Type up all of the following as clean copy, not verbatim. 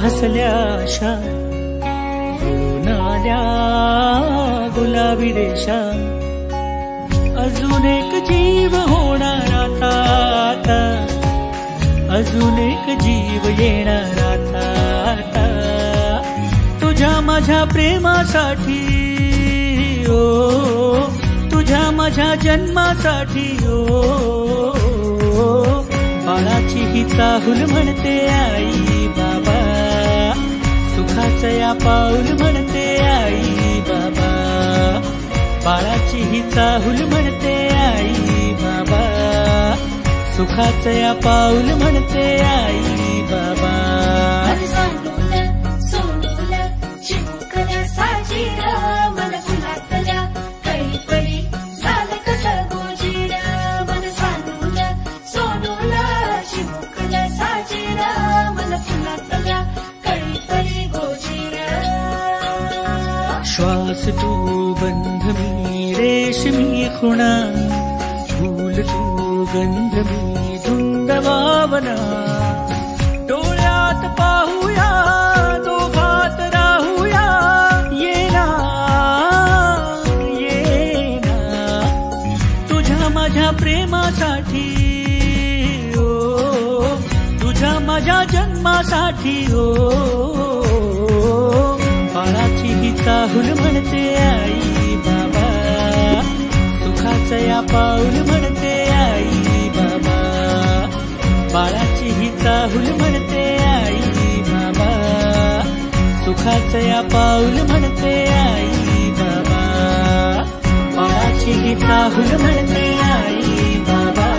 हसल्या आशा येऊन आल्या गुलाबी रेषा, अजून एक जीव होणार आता, अजून एक जीव येणार आता, तुझ्या माझ्या प्रेमासाठी ओ, तुझ्या माझ्या जन्मासाठी ओ, बाळाची ही चाहूल म्हणते आई बाबा, सुखाचं या पाऊल म्हणते आई बाबा, बाळाची ही चाहूल म्हणते आई बाबा, सुखाचं या पाऊल म्हणते आई बाबा. श्वास तू गंध मी रेशमी खुणा, फूल तू गंध मी धुंद भावना, डोळ्यात पाहूया दोघात राहूया, येना येना तुझ्या माझ्या प्रेमासाठी ओ, तुझ्या माझ्या जन्मासाठी ओ, बाळाची ही चाहूल म्हणते आई बाबा, सुखाचं या पाऊल म्हणते आई बाबा, बाळाची ही चाहूल म्हणते आई बाबा, सुखाचं या पाऊल म्हणते आई बाबा, बाळाची ही चाहूल म्हणते आई बाबा,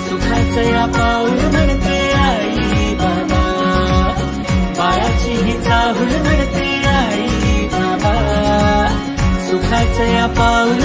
सुखाचं या पाऊल म्हणते आई बाबा, बाळाची ही चाहूल म्हणते आई बाबा, सुखाचं या पाऊल